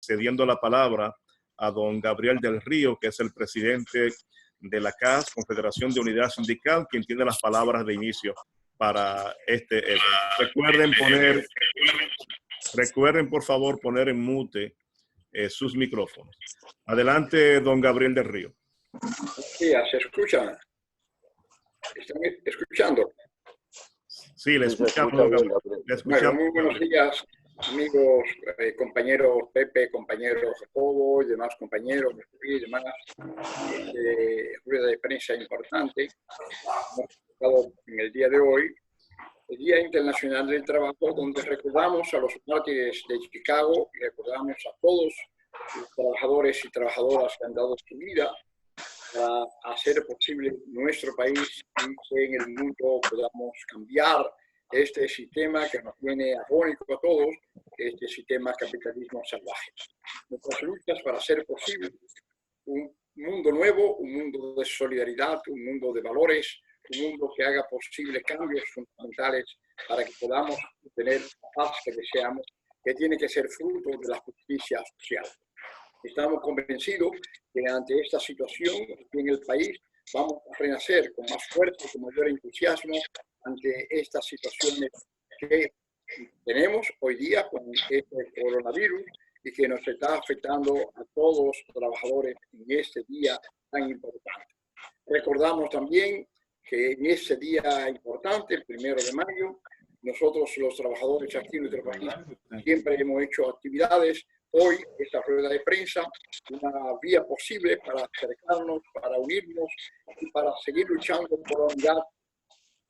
cediendo la palabra a don Gabriel del Río, que es el presidente de la CAS, Confederación de Unidad Sindical, quien tiene las palabras de inicio para este evento. Recuerden por favor poner en mute sus micrófonos. Adelante, don Gabriel del Río. Sí, ¿se escucha? ¿Están escuchando? Sí, le escuchamos, don Gabriel. Le escuchamos. Bueno, muy buenos días, amigos, compañeros Pepe, compañeros Jacobo y demás compañeros y demás. Rueda de prensa importante. Hemos estado en el día de hoy, el Día Internacional del Trabajo, donde recordamos a los mártires de Chicago y recordamos a todos los trabajadores y trabajadoras que han dado su vida para hacer posible nuestro país y que en el mundo podamos cambiar este sistema que nos tiene agónico a todos, este sistema capitalismo salvaje. Nuestras luchas para hacer posible un mundo nuevo, un mundo de solidaridad, un mundo de valores, un mundo que haga posible cambios fundamentales para que podamos tener la paz que deseamos, que tiene que ser fruto de la justicia social. Estamos convencidos que ante esta situación en el país vamos a renacer con más fuerza y con mayor entusiasmo ante estas situaciones que tenemos hoy día con este coronavirus y que nos está afectando a todos los trabajadores en este día tan importante. Recordamos también que en ese día importante, el 1 de mayo, nosotros los trabajadores aquí en nuestro país siempre hemos hecho actividades. Hoy, esta rueda de prensa, una vía posible para acercarnos, para unirnos y para seguir luchando por la unidad,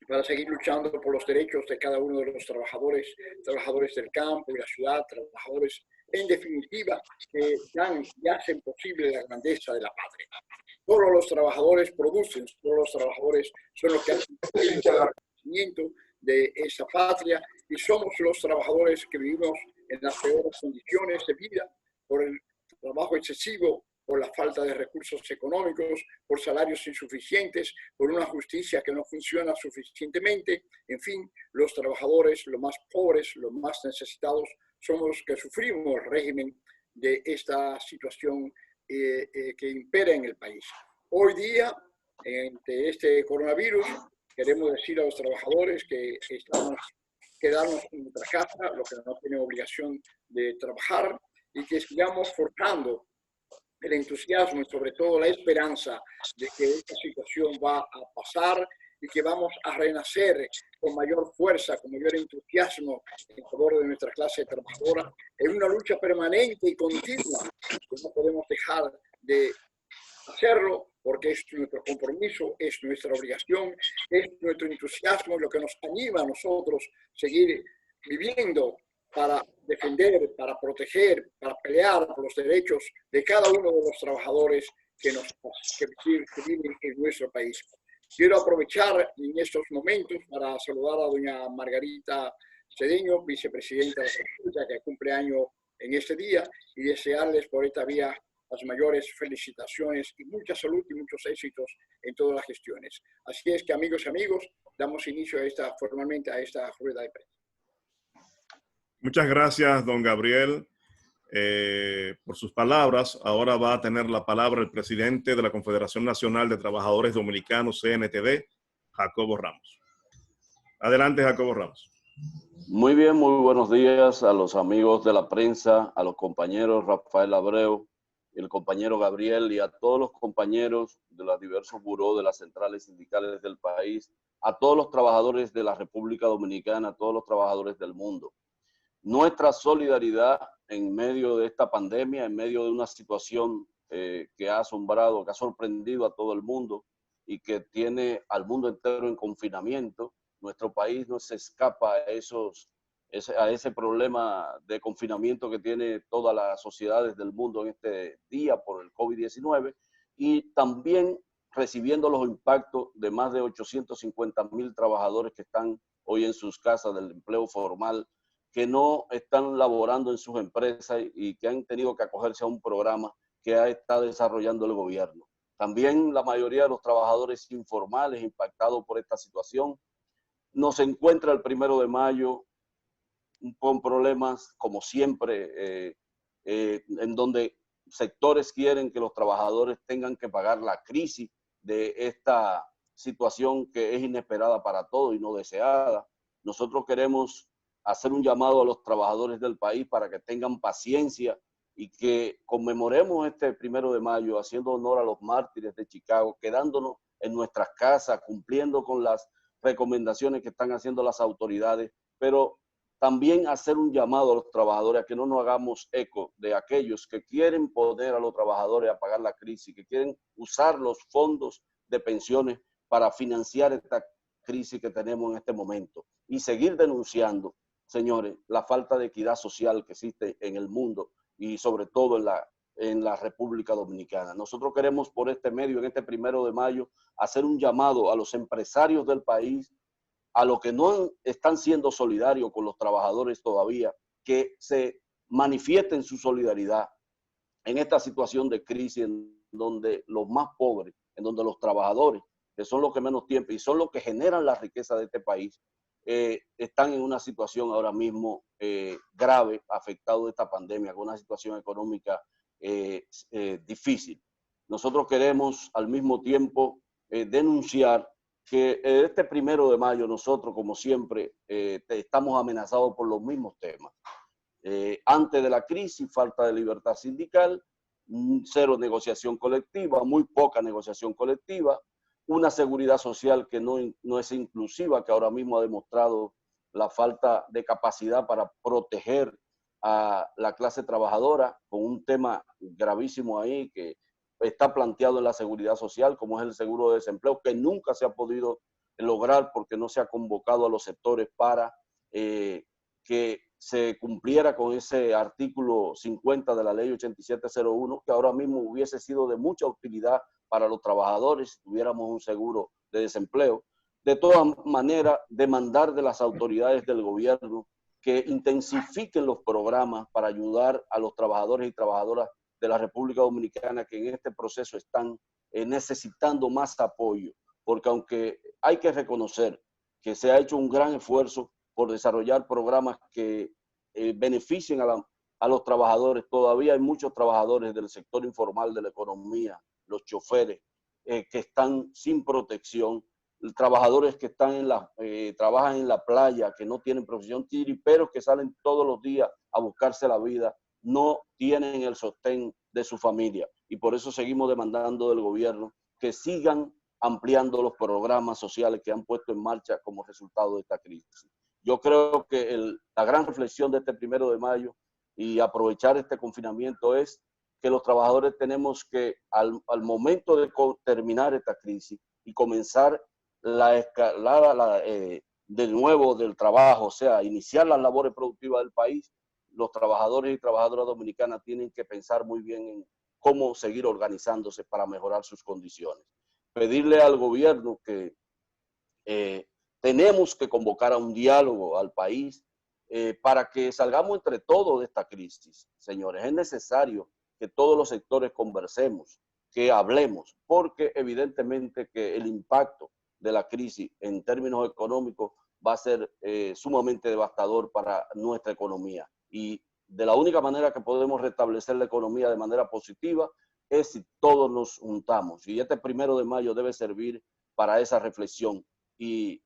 para seguir luchando por los derechos de cada uno de los trabajadores, trabajadores del campo y la ciudad, trabajadores, en definitiva, que dan y hacen posible la grandeza de la patria. Todos los trabajadores producen, todos los trabajadores son los que hacen posible el crecimiento de esa patria y somos los trabajadores que vivimos en las peores condiciones de vida por el trabajo excesivo, por la falta de recursos económicos, por salarios insuficientes, por una justicia que no funciona suficientemente. En fin, los trabajadores, los más pobres, los más necesitados, somos los que sufrimos el régimen de esta situación que impera en el país. Hoy día, ante este coronavirus, queremos decir a los trabajadores que estamos quedarnos en nuestra casa, los que no tienen obligación de trabajar, y que sigamos forjando el entusiasmo y sobre todo la esperanza de que esta situación va a pasar y que vamos a renacer con mayor fuerza, con mayor entusiasmo en favor de nuestra clase trabajadora en una lucha permanente y continua que no podemos dejar de hacerlo porque es nuestro compromiso, es nuestra obligación, es nuestro entusiasmo lo que nos anima a nosotros seguir viviendo para defender, para proteger, para pelear por los derechos de cada uno de los trabajadores que viven en nuestro país. Quiero aprovechar en estos momentos para saludar a doña Margarita Cedeño, vicepresidenta de la República, que cumple año en este día, y desearles por esta vía las mayores felicitaciones y mucha salud y muchos éxitos en todas las gestiones. Así es que, amigos y amigos, damos inicio formalmente a esta rueda de prensa. Muchas gracias, don Gabriel, por sus palabras. Ahora va a tener la palabra el presidente de la Confederación Nacional de Trabajadores Dominicanos, CNTD, Jacobo Ramos. Adelante, Jacobo Ramos. Muy bien, muy buenos días a los amigos de la prensa, a los compañeros Rafael Abreu, el compañero Gabriel y a todos los compañeros de los diversos burós de las centrales sindicales del país, a todos los trabajadores de la República Dominicana, a todos los trabajadores del mundo. Nuestra solidaridad en medio de esta pandemia, en medio de una situación que ha asombrado, que ha sorprendido a todo el mundo y que tiene al mundo entero en confinamiento. Nuestro país no se escapa a ese problema de confinamiento que tiene todas las sociedades del mundo en este día por el COVID-19 y también recibiendo los impactos de más de 850,000 trabajadores que están hoy en sus casas del empleo formal, que no están laborando en sus empresas y que han tenido que acogerse a un programa que está desarrollando el gobierno. También la mayoría de los trabajadores informales impactados por esta situación. Nos encuentra el 1 de mayo con problemas, como siempre, en donde sectores quieren que los trabajadores tengan que pagar la crisis de esta situación que es inesperada para todos y no deseada. Nosotros queremos hacer un llamado a los trabajadores del país para que tengan paciencia y que conmemoremos este 1 de mayo haciendo honor a los mártires de Chicago, quedándonos en nuestras casas, cumpliendo con las recomendaciones que están haciendo las autoridades, pero también hacer un llamado a los trabajadores a que no nos hagamos eco de aquellos que quieren poner a los trabajadores a pagar la crisis, que quieren usar los fondos de pensiones para financiar esta crisis que tenemos en este momento y seguir denunciando, señores, la falta de equidad social que existe en el mundo y sobre todo en la República Dominicana. Nosotros queremos por este medio, en este 1 de mayo, hacer un llamado a los empresarios del país, a los que no están siendo solidarios con los trabajadores todavía, que se manifiesten su solidaridad en esta situación de crisis en donde los más pobres, en donde los trabajadores, que son los que menos tiempo y son los que generan la riqueza de este país, están en una situación ahora mismo grave, afectado de esta pandemia, con una situación económica difícil. Nosotros queremos al mismo tiempo denunciar que este 1 de mayo nosotros, como siempre, estamos amenazados por los mismos temas. Antes de la crisis, falta de libertad sindical, cero negociación colectiva, muy poca negociación colectiva, una seguridad social que no es inclusiva, que ahora mismo ha demostrado la falta de capacidad para proteger a la clase trabajadora, con un tema gravísimo ahí que está planteado en la seguridad social, como es el seguro de desempleo, que nunca se ha podido lograr porque no se ha convocado a los sectores para que se cumpliera con ese artículo 50 de la ley 8701, que ahora mismo hubiese sido de mucha utilidad para los trabajadores si tuviéramos un seguro de desempleo. De todas maneras, demandar de las autoridades del gobierno que intensifiquen los programas para ayudar a los trabajadores y trabajadoras de la República Dominicana que en este proceso están necesitando más apoyo, porque aunque hay que reconocer que se ha hecho un gran esfuerzo por desarrollar programas que beneficien a los trabajadores, todavía hay muchos trabajadores del sector informal de la economía, los choferes, que están sin protección, trabajadores que están trabajan en la playa, que no tienen profesión, tiriperos que salen todos los días a buscarse la vida, no tienen el sostén de su familia. Y por eso seguimos demandando del gobierno que sigan ampliando los programas sociales que han puesto en marcha como resultado de esta crisis. Yo creo que la gran reflexión de este 1 de mayo y aprovechar este confinamiento es que los trabajadores tenemos que, al momento de terminar esta crisis y comenzar la escalada de nuevo del trabajo, o sea, iniciar las labores productivas del país, los trabajadores y trabajadoras dominicanas tienen que pensar muy bien en cómo seguir organizándose para mejorar sus condiciones. Pedirle al gobierno que tenemos que convocar a un diálogo al país para que salgamos entre todos de esta crisis. Señores, es necesario que todos los sectores conversemos, que hablemos, porque evidentemente que el impacto de la crisis en términos económicos va a ser sumamente devastador para nuestra economía. Y de la única manera que podemos restablecer la economía de manera positiva es si todos nos juntamos. Y este 1 de mayo debe servir para esa reflexión y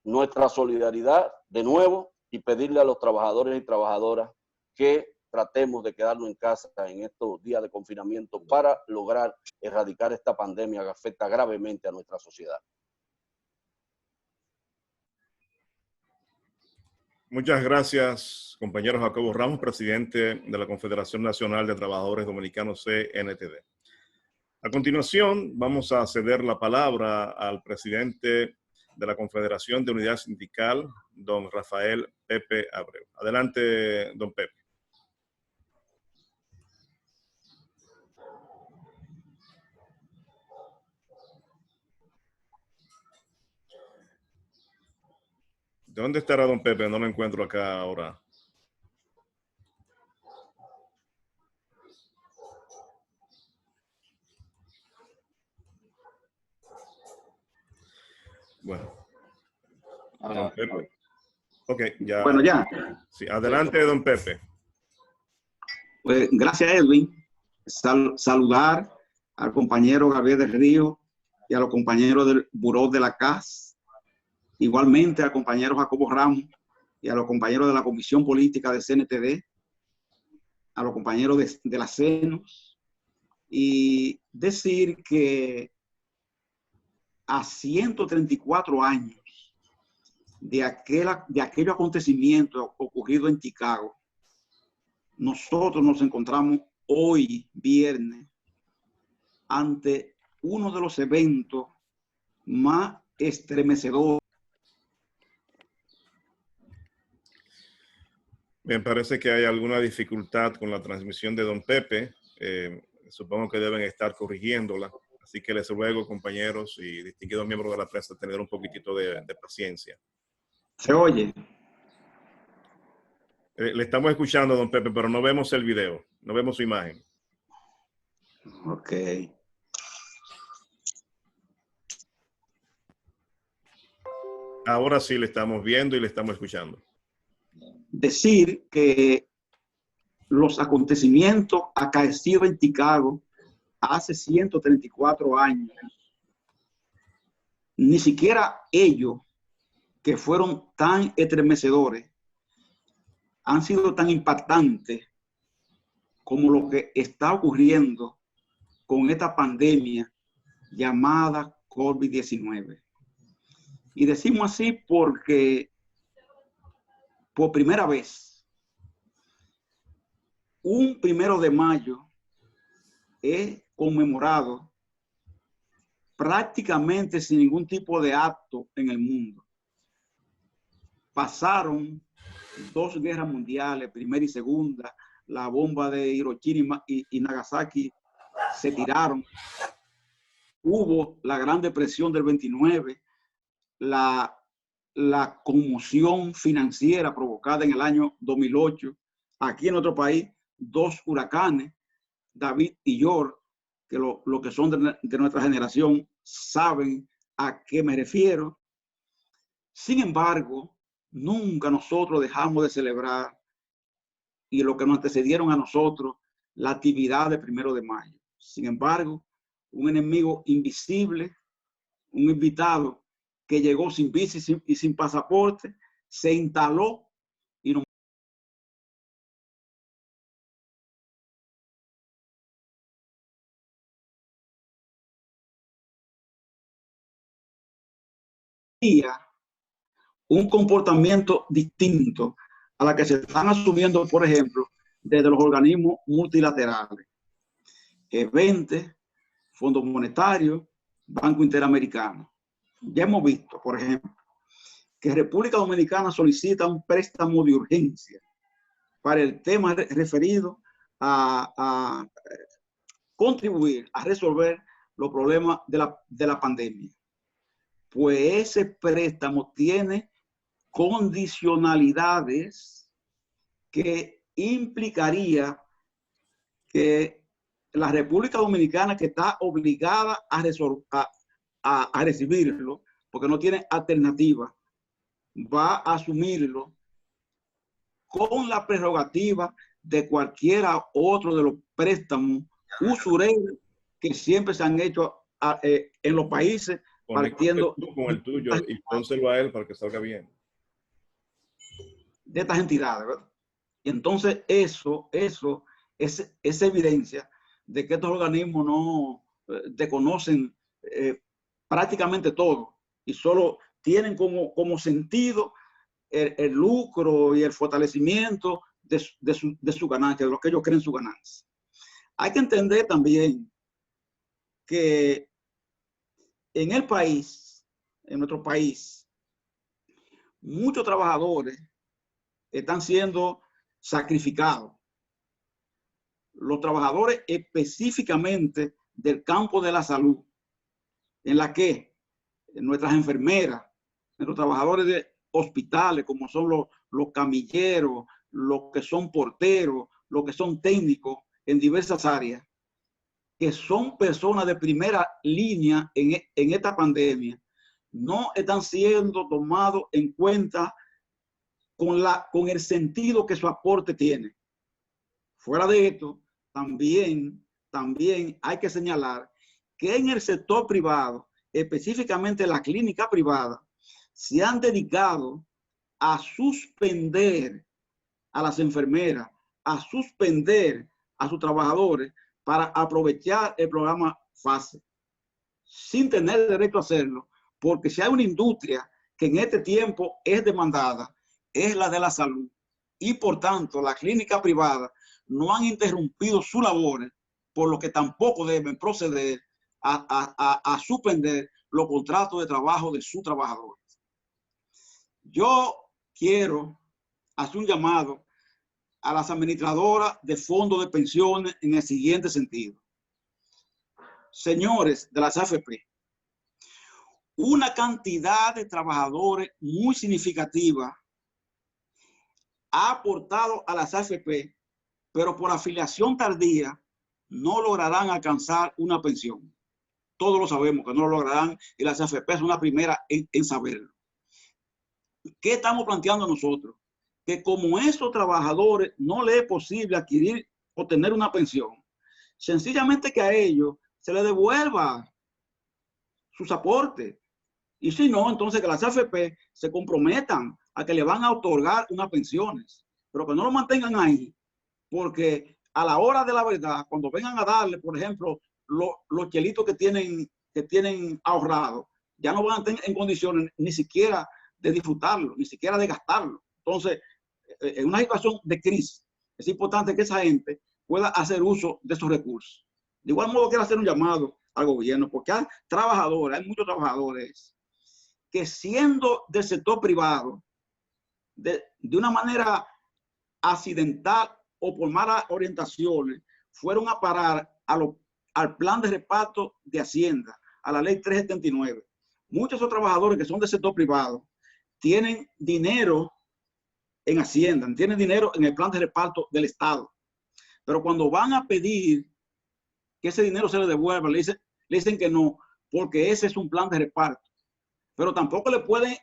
nuestra solidaridad de nuevo y pedirle a los trabajadores y trabajadoras que tratemos de quedarnos en casa en estos días de confinamiento para lograr erradicar esta pandemia que afecta gravemente a nuestra sociedad. Muchas gracias, compañero Jacobo Ramos, presidente de la Confederación Nacional de Trabajadores Dominicanos, CNTD. A continuación, vamos a ceder la palabra al presidente de la Confederación de Unidad Sindical, don Rafael Pepe Abreu. Adelante, don Pepe. ¿De dónde estará don Pepe? No lo encuentro acá ahora. Bueno. Don Pepe. Ok, ya. Bueno, ya. Sí, adelante, don Pepe. Pues, gracias, Edwin. Saludar al compañero Gabriel del Río y a los compañeros del Buró de la CAS, igualmente al compañero Jacobo Ramos y a los compañeros de la Comisión Política de CNTD, a los compañeros de la CENOS, y decir que a 134 años de aquel acontecimiento ocurrido en Chicago, nosotros nos encontramos hoy, viernes, ante uno de los eventos más estremecedores. Me parece que hay alguna dificultad con la transmisión de don Pepe. Supongo que deben estar corrigiéndola. Así que les ruego, compañeros y distinguidos miembros de la prensa, tener un poquitito de paciencia. ¿Se oye? Le estamos escuchando, don Pepe, pero no vemos el video, no vemos su imagen. Ok. Ahora sí le estamos viendo y le estamos escuchando. Decir que los acontecimientos acaecidos en Chicago hace 134 años, ni siquiera ellos, que fueron tan estremecedores, han sido tan impactantes como lo que está ocurriendo con esta pandemia llamada COVID-19. Y decimos así porque por primera vez, un 1 de mayo es conmemorado prácticamente sin ningún tipo de acto en el mundo. Pasaron 2 guerras mundiales, primera y segunda, la bomba de Hiroshima y Nagasaki se tiraron. Hubo la Gran Depresión del 29, la conmoción financiera provocada en el año 2008. Aquí en nuestro país, 2 huracanes, David y George, que lo que son de nuestra generación saben a qué me refiero. Sin embargo, nunca nosotros dejamos de celebrar, y lo que nos antecedieron a nosotros, la actividad del 1 de mayo. Sin embargo, un enemigo invisible, un invitado que llegó sin visa y sin pasaporte, se instaló y nos un comportamiento distinto a la que se están asumiendo, por ejemplo, desde los organismos multilaterales, G20, Fondo Monetario, Banco Interamericano. Ya hemos visto, por ejemplo, que República Dominicana solicita un préstamo de urgencia para el tema referido a contribuir a resolver los problemas de la pandemia. Pues ese préstamo tiene condicionalidades que implicaría que la República Dominicana, que está obligada a recibirlo, porque no tiene alternativa, va a asumirlo con la prerrogativa de cualquiera otro de los préstamos usureros que siempre se han hecho en los países, partiendo con el tuyo y pónselo a él para que salga bien. De estas entidades, ¿verdad? Y entonces eso es evidencia de que estos organismos no desconocen prácticamente todo y solo tienen como sentido el lucro y el fortalecimiento de su ganancia, de lo que ellos creen su ganancia. Hay que entender también que en el país, en nuestro país, muchos trabajadores están siendo sacrificados. Los trabajadores específicamente del campo de la salud, en la que nuestras enfermeras, nuestros trabajadores de hospitales, como son los camilleros, los que son porteros, los que son técnicos en diversas áreas, que son personas de primera línea en esta pandemia, no están siendo tomados en cuenta con el sentido que su aporte tiene. Fuera de esto, también hay que señalar que en el sector privado, específicamente la clínica privada, se han dedicado a suspender a las enfermeras, a suspender a sus trabajadores para aprovechar el programa FASE, sin tener derecho a hacerlo, porque si hay una industria que en este tiempo es demandada, es la de la salud. Y por tanto, la clínica privada no han interrumpido sus labores, por lo que tampoco deben proceder a suspender los contratos de trabajo de sus trabajadores. Yo quiero hacer un llamado a las administradoras de fondos de pensiones en el siguiente sentido. Señores de las AFP, una cantidad de trabajadores muy significativa ha aportado a las AFP, pero por afiliación tardía no lograrán alcanzar una pensión. Todos lo sabemos que no lo lograrán y las AFP son la primera en saberlo. ¿Qué estamos planteando nosotros? Que como esos trabajadores no les es posible adquirir o tener una pensión, sencillamente que a ellos se les devuelva sus aportes. Y si no, entonces que las AFP se comprometan a que le van a otorgar unas pensiones, pero que no lo mantengan ahí, porque a la hora de la verdad, cuando vengan a darle, por ejemplo, los chelitos que tienen ahorrados, ya no van a tener en condiciones ni siquiera de disfrutarlo, ni siquiera de gastarlo. Entonces, en una situación de crisis, es importante que esa gente pueda hacer uso de esos recursos. De igual modo, quiero hacer un llamado al gobierno, porque hay trabajadores, hay muchos trabajadores que siendo del sector privado, de una manera accidental o por malas orientaciones, fueron a parar al plan de reparto de Hacienda, a la ley 379. Muchos de esos trabajadores que son del sector privado tienen dinero en Hacienda, tienen dinero en el plan de reparto del Estado. Pero cuando van a pedir que ese dinero se les devuelva, le dicen que no, porque ese es un plan de reparto. Pero tampoco le pueden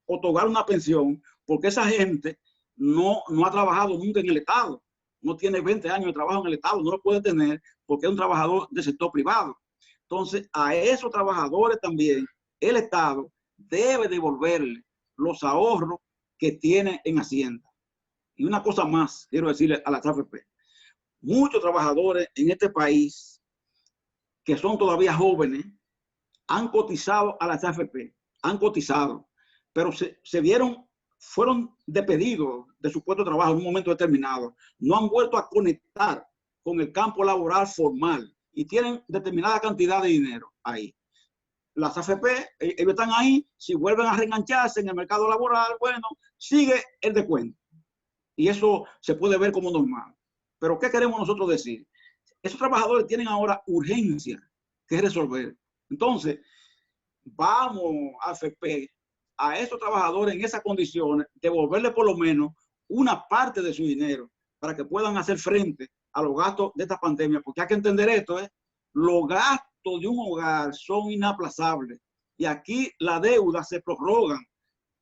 otorgar una pensión porque esa gente no ha trabajado nunca en el Estado. No tiene 20 años de trabajo en el Estado, no lo puede tener porque es un trabajador del sector privado. Entonces, a esos trabajadores también el Estado debe devolverle los ahorros que tiene en Hacienda. Y una cosa más, quiero decirle a las AFP. Muchos trabajadores en este país que son todavía jóvenes han cotizado a las AFP, han cotizado, pero fueron despedidos de su puesto de trabajo en un momento determinado. No han vuelto a conectar con el campo laboral formal y tienen determinada cantidad de dinero ahí. Las AFP, ellos están ahí, si vuelven a reengancharse en el mercado laboral, bueno, sigue el descuento. Y eso se puede ver como normal. Pero ¿qué queremos nosotros decir? Esos trabajadores tienen ahora urgencia que resolver. Entonces, vamos, AFP, a esos trabajadores en esas condiciones, devolverle por lo menos una parte de su dinero para que puedan hacer frente a los gastos de esta pandemia. Porque hay que entender esto, los gastos de un hogar son inaplazables y aquí la deuda se prorrogan,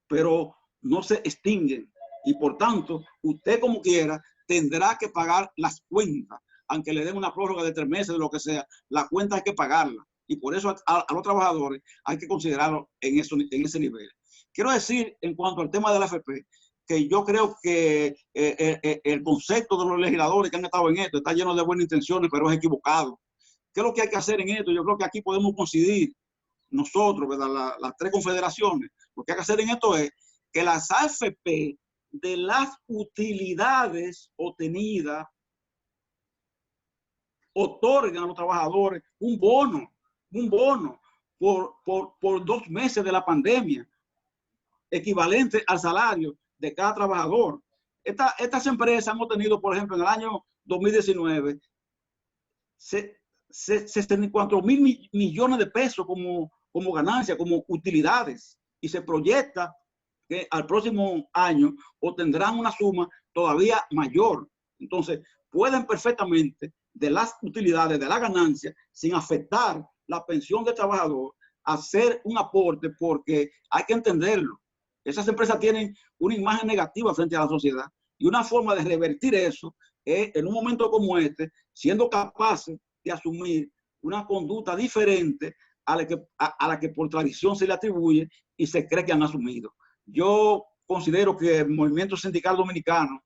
pero no se extinguen. Y por tanto, usted como quiera tendrá que pagar las cuentas, aunque le den una prórroga de 3 meses, de lo que sea, la cuenta hay que pagarla. Y por eso a los trabajadores hay que considerarlo en ese nivel. Quiero decir, en cuanto al tema de la AFP, que yo creo que el concepto de los legisladores que han estado en esto está lleno de buenas intenciones, pero es equivocado. ¿Qué es lo que hay que hacer en esto? Yo creo que aquí podemos coincidir nosotros, ¿verdad? Las 3 confederaciones. Lo que hay que hacer en esto es que las AFP de las utilidades obtenidas otorgan a los trabajadores un bono por 2 meses de la pandemia, equivalente al salario de cada trabajador. Estas empresas han obtenido, por ejemplo, en el año 2019, 64.000 millones de pesos como ganancia, como utilidades, y se proyecta que al próximo año obtendrán una suma todavía mayor. Entonces, pueden perfectamente de las utilidades, de la ganancia, sin afectar la pensión del trabajador, hacer un aporte, porque hay que entenderlo. Esas empresas tienen una imagen negativa frente a la sociedad y una forma de revertir eso en un momento como este, siendo capaces de asumir una conducta diferente a la que por tradición se le atribuye y se cree que han asumido. Yo considero que el movimiento sindical dominicano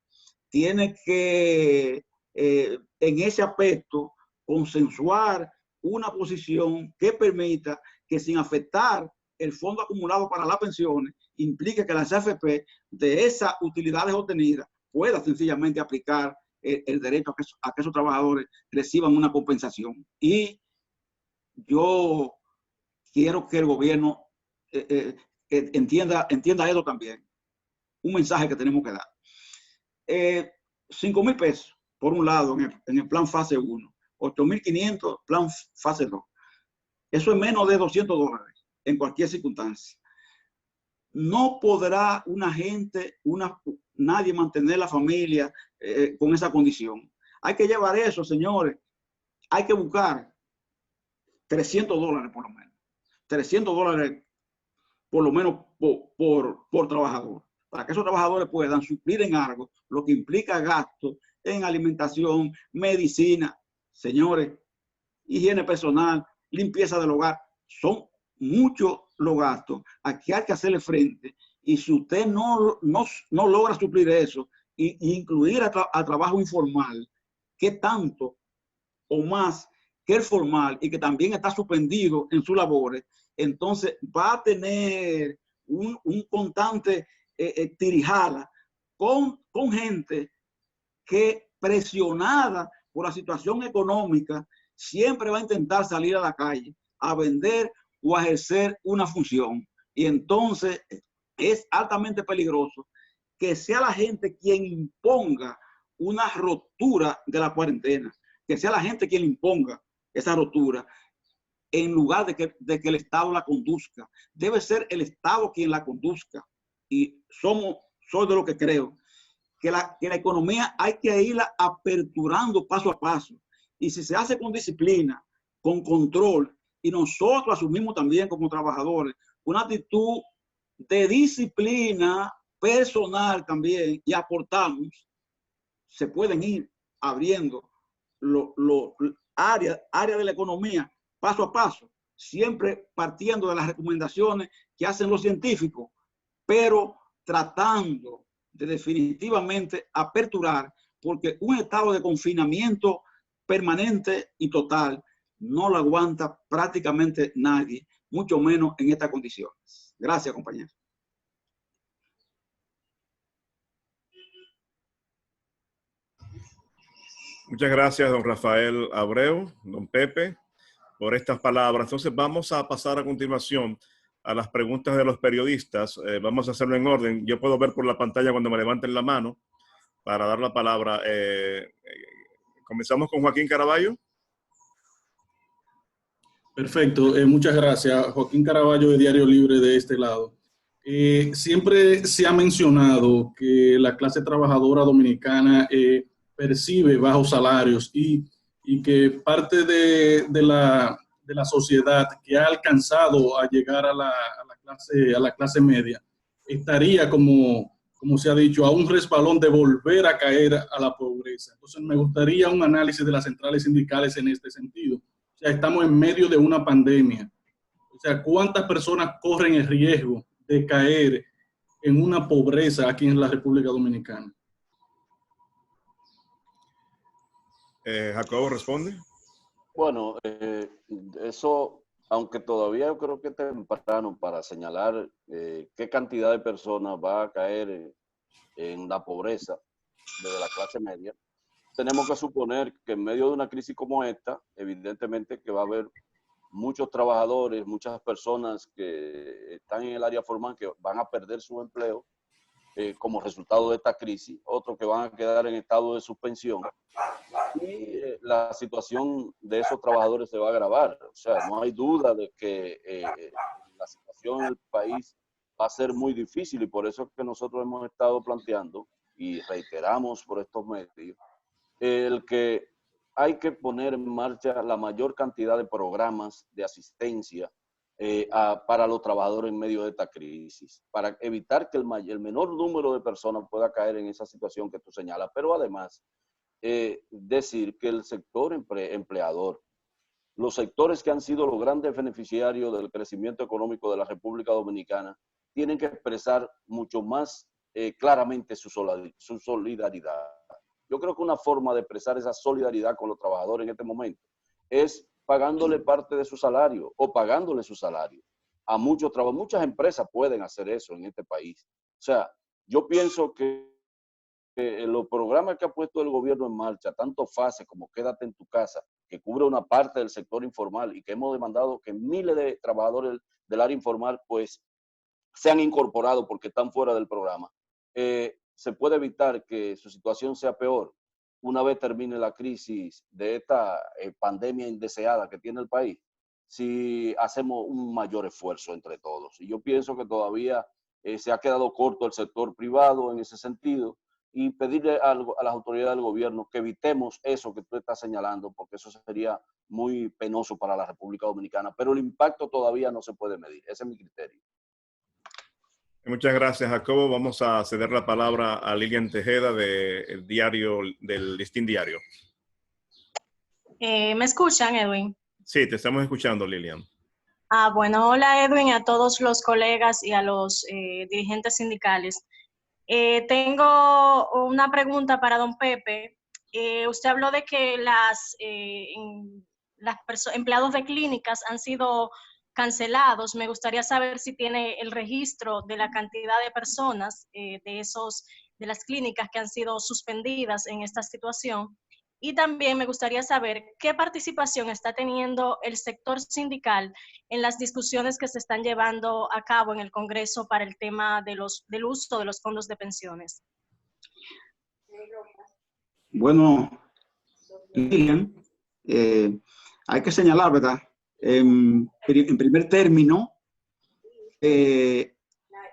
tiene que, en ese aspecto, consensuar una posición que permita que, sin afectar el fondo acumulado para las pensiones, implique que las AFP, de esas utilidades obtenidas, pueda sencillamente aplicar el derecho a que esos trabajadores reciban una compensación. Y yo quiero que el gobierno entienda eso también. Un mensaje que tenemos que dar. 5,000 pesos, por un lado, en el plan fase 1. 8,500, plan fase 2. Eso es menos de $200 en cualquier circunstancia. No podrá nadie mantener la familia con esa condición. Hay que llevar eso, señores. Hay que buscar $300 por lo menos. $300 por lo menos por trabajador, para que esos trabajadores puedan suplir en algo lo que implica gasto en alimentación, medicina, señores, higiene personal, limpieza del hogar. Son muchos los gastos. Aquí hay que hacerle frente. Y si usted no logra suplir eso e incluir al trabajo informal, que tanto o más que el formal y que también está suspendido en sus labores, entonces va a tener un constante tirijala con gente que, presionada por la situación económica, siempre va a intentar salir a la calle a vender o a ejercer una función. Y entonces es altamente peligroso que sea la gente quien imponga una ruptura de la cuarentena, que sea la gente quien imponga esa ruptura, en lugar de que el Estado la conduzca. Debe ser el Estado quien la conduzca. Y soy de lo que creo, que la economía hay que irla aperturando paso a paso. Y si se hace con disciplina, con control, y nosotros asumimos también como trabajadores una actitud de disciplina personal también, y aportamos, se pueden ir abriendo áreas de la economía paso a paso, siempre partiendo de las recomendaciones que hacen los científicos, pero tratando de definitivamente aperturar, porque un estado de confinamiento permanente y total no lo aguanta prácticamente nadie, mucho menos en estas condiciones. Gracias, compañeros. Muchas gracias, don Rafael Abreu, don Pepe, por estas palabras. Entonces vamos a pasar a continuación a las preguntas de los periodistas. Vamos a hacerlo en orden. Yo puedo ver por la pantalla cuando me levanten la mano para dar la palabra. Comenzamos con Joaquín Caraballo. Perfecto, muchas gracias. Joaquín Caraballo, de Diario Libre, de este lado. Siempre se ha mencionado que la clase trabajadora dominicana percibe bajos salarios y que parte de la sociedad que ha alcanzado a llegar a la clase media estaría, como se ha dicho, a un resbalón de volver a caer a la pobreza. Entonces me gustaría un análisis de las centrales sindicales en este sentido. O sea, estamos en medio de una pandemia. O sea, ¿cuántas personas corren el riesgo de caer en una pobreza aquí en la República Dominicana? Jacobo, responde. Bueno, eso, aunque todavía yo creo que es temprano para señalar qué cantidad de personas va a caer en la pobreza desde la clase media, tenemos que suponer que en medio de una crisis como esta, evidentemente que va a haber muchos trabajadores, muchas personas que están en el área formal que van a perder su empleo como resultado de esta crisis, otros que van a quedar en estado de suspensión, y la situación de esos trabajadores se va a agravar. O sea, no hay duda de que la situación en el país va a ser muy difícil, y por eso es que nosotros hemos estado planteando y reiteramos por estos medios el que hay que poner en marcha la mayor cantidad de programas de asistencia para los trabajadores en medio de esta crisis, para evitar que el menor número de personas pueda caer en esa situación que tú señalas. Pero además, decir que el sector empleador, los sectores que han sido los grandes beneficiarios del crecimiento económico de la República Dominicana, tienen que expresar mucho más claramente su solidaridad. Yo creo que una forma de expresar esa solidaridad con los trabajadores en este momento es pagándole parte de su salario o pagándole su salario. A muchas empresas pueden hacer eso en este país. O sea, yo pienso que los programas que ha puesto el gobierno en marcha, tanto FASE como Quédate en tu casa, que cubre una parte del sector informal y que hemos demandado que miles de trabajadores del área informal pues sean incorporados porque están fuera del programa, se puede evitar que su situación sea peor una vez termine la crisis de esta pandemia indeseada que tiene el país, si hacemos un mayor esfuerzo entre todos. Y yo pienso que todavía se ha quedado corto el sector privado en ese sentido, y pedirle a las autoridades del gobierno que evitemos eso que tú estás señalando, porque eso sería muy penoso para la República Dominicana, pero el impacto todavía no se puede medir. Ese es mi criterio. Muchas gracias, Jacobo. Vamos a ceder la palabra a Lilian Tejeda del Listín Diario. ¿Me escuchan, Edwin? Sí, te estamos escuchando, Lilian. Bueno, hola Edwin, a todos los colegas y a los dirigentes sindicales. Tengo una pregunta para don Pepe. Usted habló de que empleados de clínicas han sido cancelados. Me gustaría saber si tiene el registro de la cantidad de personas de las clínicas que han sido suspendidas en esta situación. Y también me gustaría saber qué participación está teniendo el sector sindical en las discusiones que se están llevando a cabo en el Congreso para el tema del uso de los fondos de pensiones. Bueno, Lilian, hay que señalar, ¿verdad? En primer término,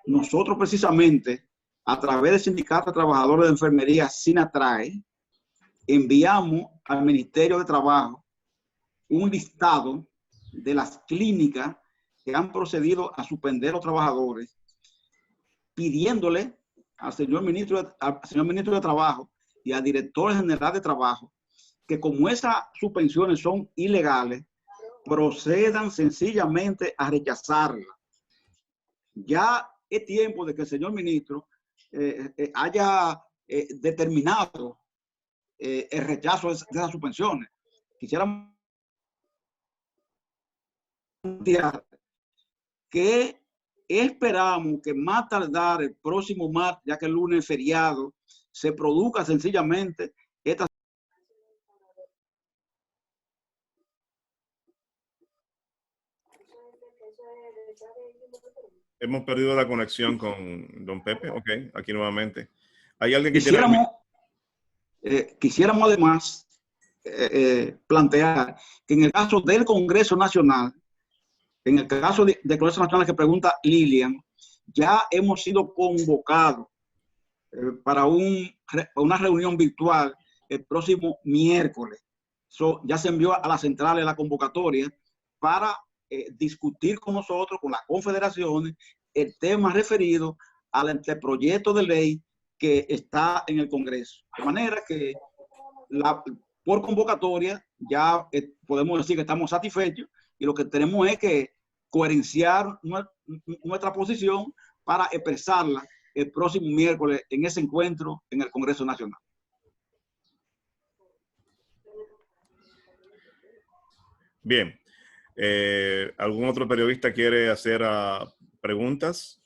nosotros precisamente, a través del Sindicato de Trabajadores de Enfermería, SINATRAE, enviamos al Ministerio de Trabajo un listado de las clínicas que han procedido a suspender a los trabajadores, pidiéndole al señor ministro de Trabajo y al director general de Trabajo que, como esas suspensiones son ilegales, procedan sencillamente a rechazarlas. Ya es tiempo de que el señor ministro haya determinado el rechazo de esas suspensiones. Quisiéramos que esperamos que más tardar el próximo martes, ya que el lunes es feriado, se produzca sencillamente esta. Hemos perdido la conexión con don Pepe. Ok, aquí nuevamente. ¿Hay alguien que quisiéramos además plantear que en el caso del Congreso Nacional, en el caso del Congreso Nacional que pregunta Lilian, ya hemos sido convocados para una reunión virtual el próximo miércoles. Ya se envió a las centrales la convocatoria para discutir con nosotros, con las confederaciones, el tema referido al anteproyecto de ley que está en el Congreso. De manera que por convocatoria ya podemos decir que estamos satisfechos, y lo que tenemos es que coherenciar nuestra posición para expresarla el próximo miércoles en ese encuentro en el Congreso Nacional. Bien. ¿Algún otro periodista quiere hacer preguntas?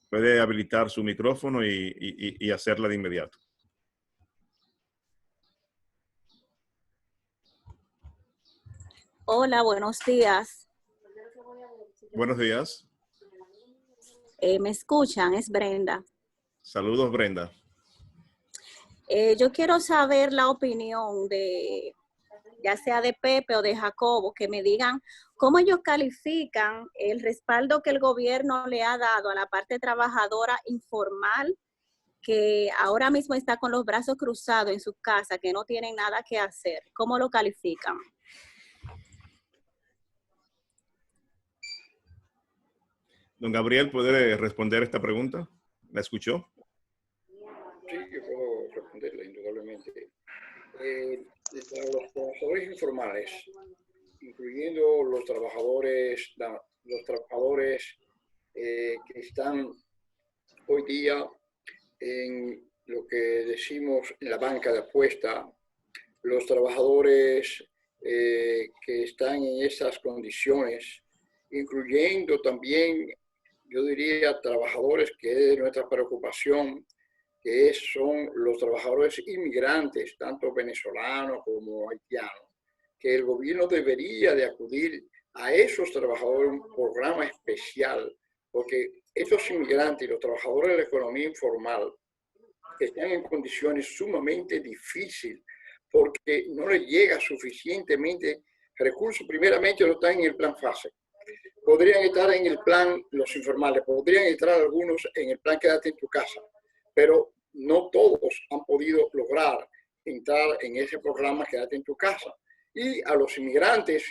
Puede habilitar su micrófono y hacerla de inmediato. Hola, buenos días. Buenos días. ¿Me escuchan? Es Brenda. Saludos, Brenda. Yo quiero saber la opinión ya sea de Pepe o de Jacobo, que me digan cómo ellos califican el respaldo que el gobierno le ha dado a la parte trabajadora informal, que ahora mismo está con los brazos cruzados en su casa, que no tienen nada que hacer. ¿Cómo lo califican? Don Gabriel, ¿puede responder esta pregunta? ¿La escuchó? Sí, yo puedo responderla, indudablemente. para los trabajadores informales, incluyendo los trabajadores que están hoy día en lo que decimos en la banca de apuesta, los trabajadores que están en esas condiciones, incluyendo también, yo diría, trabajadores que es de nuestra preocupación, que son los trabajadores inmigrantes, tanto venezolanos como haitianos, que el gobierno debería de acudir a esos trabajadores un programa especial, porque esos inmigrantes y los trabajadores de la economía informal están en condiciones sumamente difíciles, porque no les llega suficientemente recursos. Primeramente no están en el plan FASE. Podrían estar en el plan, los informales, podrían estar algunos en el plan Quédate en tu casa, pero no todos han podido lograr entrar en ese programa Quédate en tu casa. Y a los inmigrantes,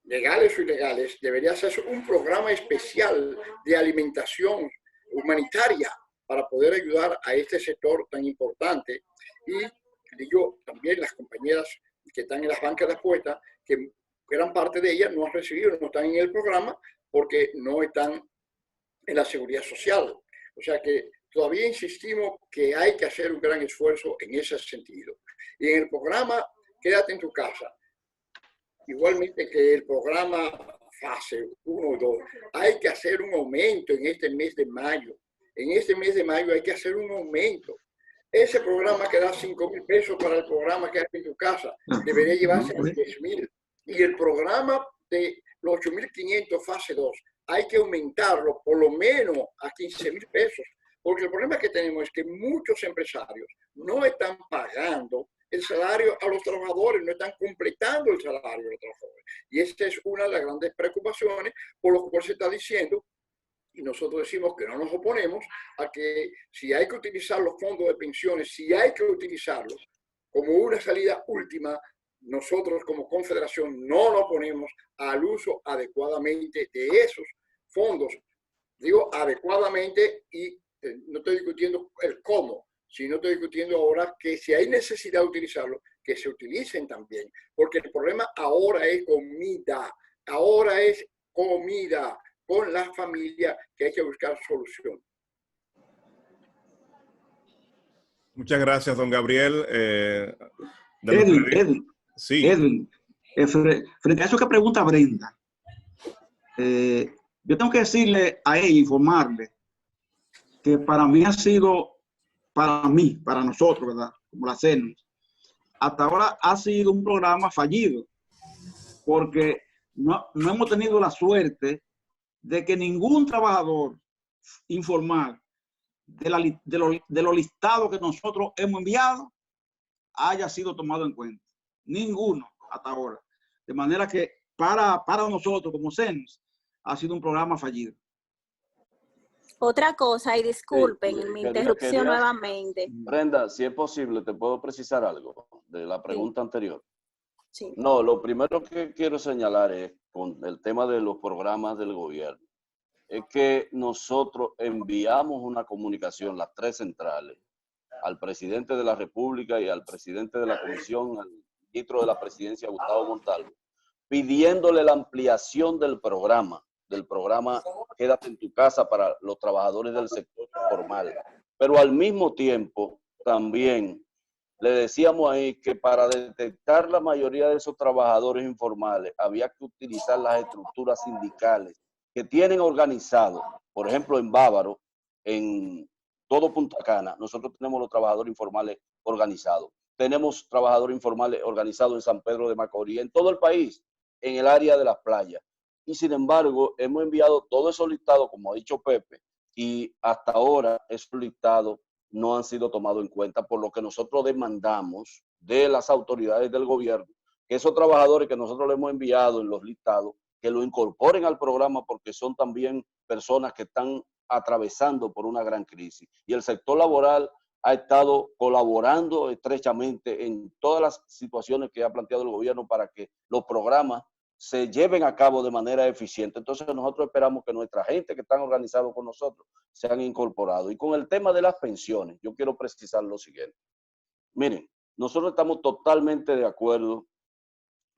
legales o ilegales, debería hacerse un programa especial de alimentación humanitaria para poder ayudar a este sector tan importante. Y digo, también las compañeras que están en las bancas de apuestas, que gran parte de ellas no han recibido, no están en el programa porque no están en la seguridad social. O sea que todavía insistimos que hay que hacer un gran esfuerzo en ese sentido. Y en el programa Quédate en tu casa, igualmente que el programa fase 1 o 2, hay que hacer un aumento en este mes de mayo. En este mes de mayo hay que hacer un aumento. Ese programa que da 5.000 pesos para el programa Quédate en tu casa debería llevarse a 10.000. Y el programa de los 8.500 fase 2 hay que aumentarlo por lo menos a 15.000 pesos. Porque el problema que tenemos es que muchos empresarios no están pagando el salario a los trabajadores, no están completando el salario de los trabajadores. Y esta es una de las grandes preocupaciones por lo cual se está diciendo, y nosotros decimos que no nos oponemos a que si hay que utilizar los fondos de pensiones, si hay que utilizarlos como una salida última, nosotros como confederación no nos oponemos al uso adecuadamente de esos fondos. Digo adecuadamente y no estoy discutiendo el cómo, sino estoy discutiendo ahora que si hay necesidad de utilizarlo, que se utilicen también. Porque el problema ahora es comida, con la familia que hay que buscar solución. Muchas gracias, don Gabriel. Edwin, sí. Edwin, frente a eso que pregunta Brenda, yo tengo que decirle a ella, informarle, que para mí ha sido, para nosotros, ¿verdad? Como la CENUS, hasta ahora ha sido un programa fallido, porque no hemos tenido la suerte de que ningún trabajador informal de los listados que nosotros hemos enviado haya sido tomado en cuenta. Ninguno hasta ahora. De manera que para nosotros como CENUS ha sido un programa fallido. Otra cosa, y disculpen mi interrupción nuevamente. Brenda, si es posible, ¿te puedo precisar algo de la pregunta anterior? Sí. No, lo primero que quiero señalar es, con el tema de los programas del gobierno, es que nosotros enviamos una comunicación, las tres centrales, al presidente de la República y al presidente de la Comisión, al ministro de la Presidencia, Gustavo Montalvo, pidiéndole la ampliación del programa Quédate en tu casa para los trabajadores del sector informal. Pero al mismo tiempo, también le decíamos ahí que para detectar la mayoría de esos trabajadores informales había que utilizar las estructuras sindicales que tienen organizado. Por ejemplo, en Bávaro, en todo Punta Cana, nosotros tenemos los trabajadores informales organizados. Tenemos trabajadores informales organizados en San Pedro de Macorís, en todo el país, en el área de las playas. Y sin embargo, hemos enviado todos esos listados, como ha dicho Pepe, y hasta ahora esos listados no han sido tomados en cuenta, por lo que nosotros demandamos de las autoridades del gobierno que esos trabajadores que nosotros le hemos enviado en los listados, que lo incorporen al programa, porque son también personas que están atravesando por una gran crisis. Y el sector laboral ha estado colaborando estrechamente en todas las situaciones que ha planteado el gobierno para que los programas se lleven a cabo de manera eficiente. Entonces nosotros esperamos que nuestra gente que están organizados con nosotros sean incorporados. Y con el tema de las pensiones, yo quiero precisar lo siguiente. Miren, nosotros estamos totalmente de acuerdo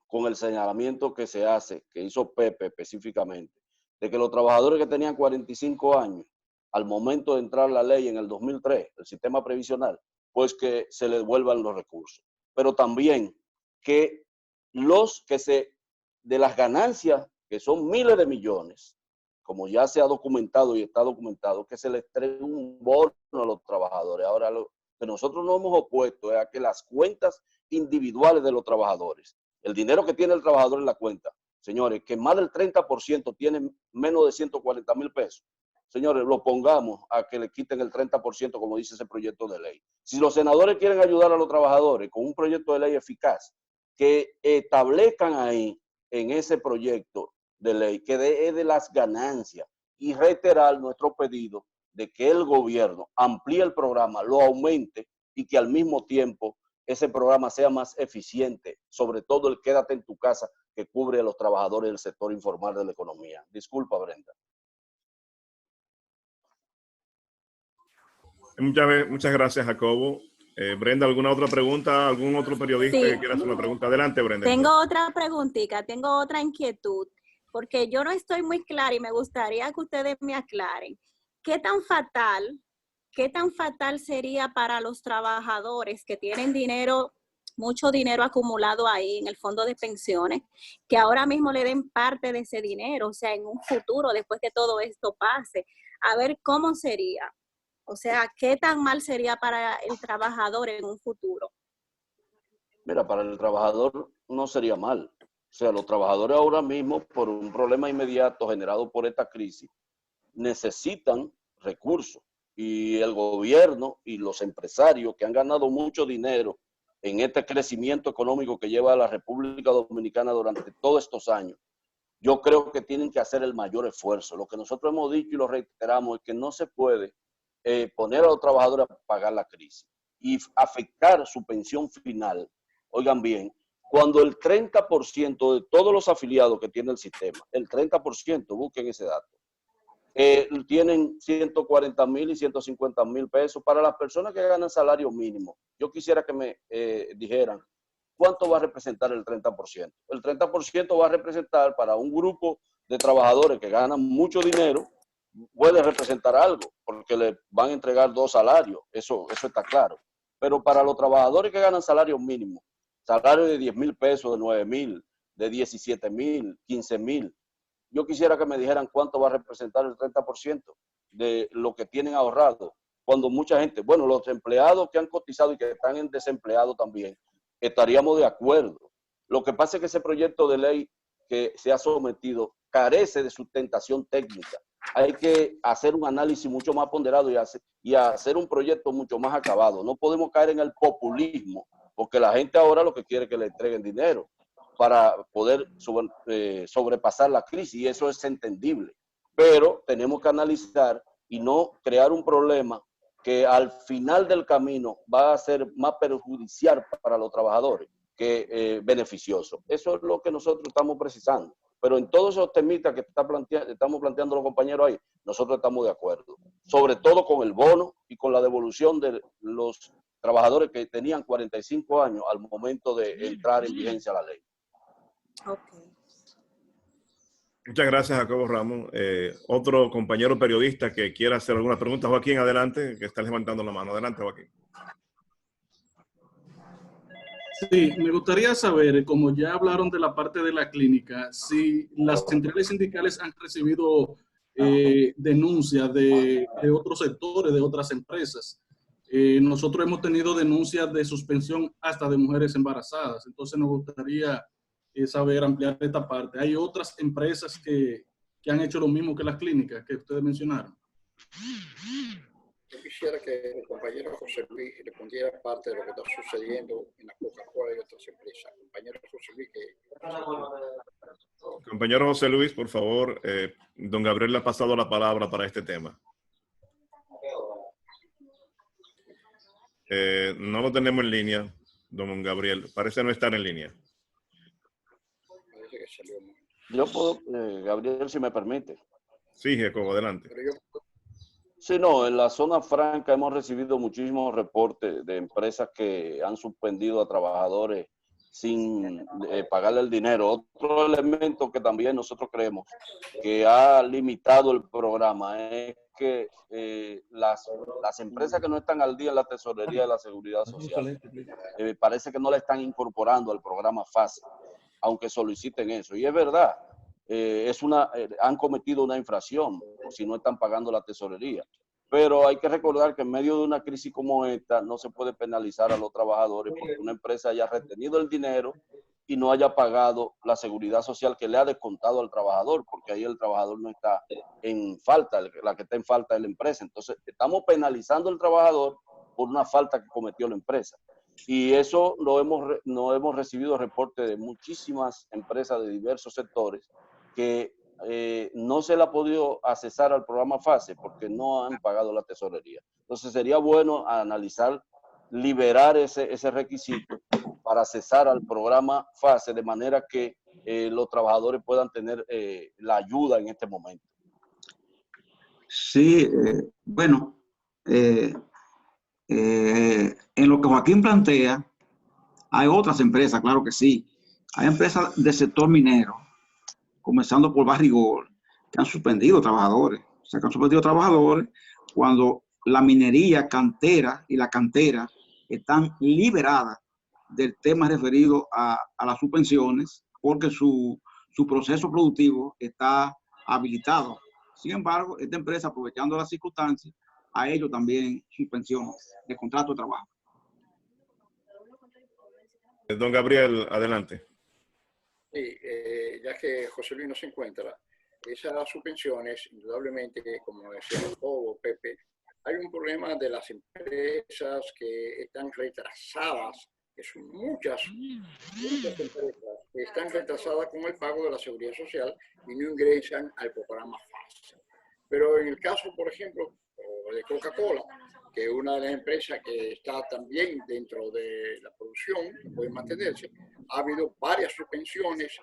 con el señalamiento que se hace, que hizo Pepe específicamente, de que los trabajadores que tenían 45 años, al momento de entrar la ley en el 2003, el sistema previsional, pues que se les devuelvan los recursos. Pero también que de las ganancias, que son miles de millones, como ya se ha documentado y está documentado, que se les entregue un bono a los trabajadores. Ahora, lo que nosotros nos hemos opuesto es a que las cuentas individuales de los trabajadores, el dinero que tiene el trabajador en la cuenta, señores, que más del 30% tiene menos de 140,000 pesos, señores, lo pongamos a que le quiten el 30%, como dice ese proyecto de ley. Si los senadores quieren ayudar a los trabajadores con un proyecto de ley eficaz, que establezcan ahí, en ese proyecto de ley, que de las ganancias, y reiterar nuestro pedido de que el gobierno amplíe el programa, lo aumente y que al mismo tiempo ese programa sea más eficiente, sobre todo el quédate en tu casa que cubre a los trabajadores del sector informal de la economía. Disculpa, Brenda. Muchas gracias, Jacobo. Brenda, ¿alguna otra pregunta? ¿Algún otro periodista que quiera hacer una pregunta? Adelante, Brenda. Tengo otra preguntita, tengo otra inquietud, porque yo no estoy muy clara y me gustaría que ustedes me aclaren. ¿Qué tan fatal sería para los trabajadores que tienen dinero, mucho dinero acumulado ahí en el fondo de pensiones, que ahora mismo le den parte de ese dinero, o sea, en un futuro, después que todo esto pase, a ver cómo sería? O sea, ¿qué tan mal sería para el trabajador en un futuro? Mira, para el trabajador no sería mal. O sea, los trabajadores ahora mismo, por un problema inmediato generado por esta crisis, necesitan recursos. Y el gobierno y los empresarios que han ganado mucho dinero en este crecimiento económico que lleva a la República Dominicana durante todos estos años, yo creo que tienen que hacer el mayor esfuerzo. Lo que nosotros hemos dicho y lo reiteramos es que no se puede poner a los trabajadores a pagar la crisis y afectar su pensión final. Oigan bien, cuando el 30% de todos los afiliados que tiene el sistema, el 30%, busquen ese dato, tienen 140,000 y 150,000 pesos. Para las personas que ganan salario mínimo, yo quisiera que me dijeran cuánto va a representar el 30%. El 30% va a representar para un grupo de trabajadores que ganan mucho dinero, puede representar algo, porque le van a entregar 2 salarios, eso está claro. Pero para los trabajadores que ganan salario mínimo, salario de 10,000 pesos, de 9,000, de 17,000, 15,000, yo quisiera que me dijeran cuánto va a representar el 30% de lo que tienen ahorrado. Cuando mucha gente, bueno, los empleados que han cotizado y que están en desempleado también, estaríamos de acuerdo. Lo que pasa es que ese proyecto de ley que se ha sometido carece de sustentación técnica. Hay que hacer un análisis mucho más ponderado y hacer un proyecto mucho más acabado. No podemos caer en el populismo, porque la gente ahora lo que quiere es que le entreguen dinero para poder sobrepasar la crisis, y eso es entendible. Pero tenemos que analizar y no crear un problema que al final del camino va a ser más perjudicial para los trabajadores que beneficioso. Eso es lo que nosotros estamos precisando. Pero en todos esos temitas que estamos planteando los compañeros ahí, nosotros estamos de acuerdo. Sobre todo con el bono y con la devolución de los trabajadores que tenían 45 años al momento de entrar en vigencia la ley. Okay. Muchas gracias, Jacobo Ramos. Otro compañero periodista que quiera hacer alguna pregunta. Joaquín, adelante, que está levantando la mano. Adelante, Joaquín. Sí, me gustaría saber, como ya hablaron de la parte de la clínica, si las centrales sindicales han recibido denuncias de otros sectores, de otras empresas. Nosotros hemos tenido denuncias de suspensión hasta de mujeres embarazadas, entonces nos gustaría saber ampliar esta parte. ¿Hay otras empresas que han hecho lo mismo que las clínicas que ustedes mencionaron? Yo quisiera que el compañero José Luis respondiera parte de lo que está sucediendo en la Coca-Cola y otras empresas. Compañero José Luis, Compañero José Luis, por favor, don Gabriel le ha pasado la palabra para este tema. No lo tenemos en línea, don Gabriel. Parece no estar en línea. Parece que salió mal. Yo puedo, Gabriel, si me permite. Sí, Jacobo, adelante. Sí, no, en la zona franca hemos recibido muchísimos reportes de empresas que han suspendido a trabajadores sin pagarle el dinero. Otro elemento que también nosotros creemos que ha limitado el programa es que las empresas que no están al día en la tesorería de la Seguridad Social parece que no la están incorporando al programa FASE, aunque soliciten eso. Y es verdad, han cometido una infracción si no están pagando la tesorería. Pero hay que recordar que en medio de una crisis como esta no se puede penalizar a los trabajadores porque una empresa haya retenido el dinero y no haya pagado la seguridad social que le ha descontado al trabajador, porque ahí el trabajador no está en falta, la que está en falta es la empresa. Entonces estamos penalizando al trabajador por una falta que cometió la empresa. Y eso no hemos recibido reportes de muchísimas empresas de diversos sectores que no se le ha podido accesar al programa FASE porque no han pagado la tesorería. Entonces sería bueno analizar, liberar ese requisito para accesar al programa FASE de manera que los trabajadores puedan tener la ayuda en este momento. Sí, bueno, en lo que Joaquín plantea, hay otras empresas, claro que sí. Hay empresas del sector minero, comenzando por Barrigol, que han suspendido trabajadores. O sea, que han suspendido trabajadores cuando la minería cantera y la cantera están liberadas del tema referido a las suspensiones porque su proceso productivo está habilitado. Sin embargo, esta empresa, aprovechando las circunstancias, a ellos también suspensiones de contrato de trabajo. Don Gabriel, adelante. Sí, ya que José Luis no se encuentra, esas subvenciones, indudablemente, como decía Jacobo, Pepe, hay un problema de las empresas que están retrasadas, que son muchas empresas que están retrasadas con el pago de la seguridad social y no ingresan al programa FASE. Pero en el caso, por ejemplo, de Coca-Cola, que es una de las empresas que está también dentro de la producción, que puede mantenerse, ha habido varias suspensiones,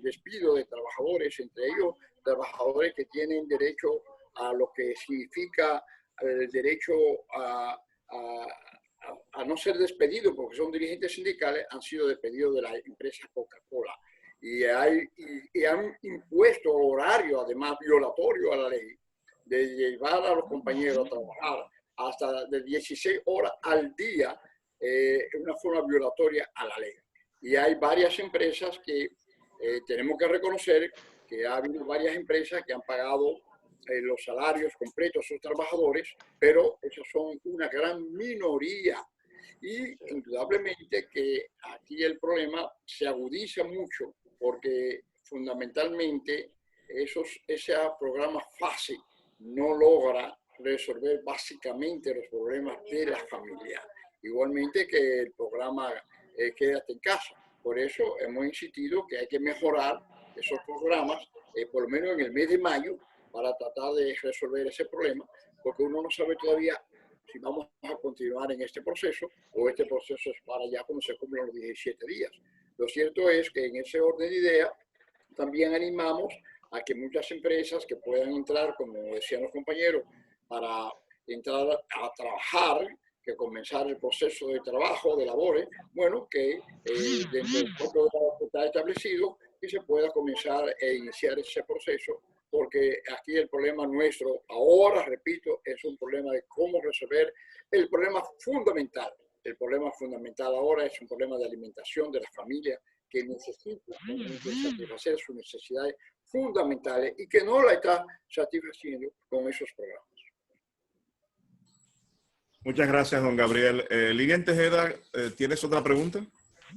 despido de trabajadores, entre ellos trabajadores que tienen derecho a lo que significa el derecho a no ser despedidos porque son dirigentes sindicales, han sido despedidos de la empresa Coca-Cola. Y han impuesto horario, además violatorio a la ley, de llevar a los compañeros a trabajar hasta de 16 horas al día, una forma violatoria a la ley. Y hay varias empresas que tenemos que reconocer que ha habido varias empresas que han pagado los salarios completos a sus trabajadores, pero esos son una gran minoría. Y indudablemente que aquí el problema se agudiza mucho porque fundamentalmente ese programa FASE no logra resolver básicamente los problemas de la familia. Igualmente que el programa Quédate en Casa. Por eso hemos insistido que hay que mejorar esos programas, por lo menos en el mes de mayo, para tratar de resolver ese problema, porque uno no sabe todavía si vamos a continuar en este proceso o este proceso es para ya cuando se cumplan los 17 días. Lo cierto es que en ese orden de idea también animamos a que muchas empresas que puedan entrar, como decían los compañeros, para entrar a trabajar, que comenzar el proceso de trabajo, de labores, bueno, que dentro del propio que está establecido, que se pueda comenzar a iniciar ese proceso, porque aquí el problema nuestro, ahora, repito, es un problema de cómo resolver el problema fundamental. El problema fundamental ahora es un problema de alimentación de las familias que necesitan satisfacer sus necesidades fundamentales y que no la está satisfaciendo con esos programas. Muchas gracias, don Gabriel. Lilian Tejeda, ¿tienes otra pregunta?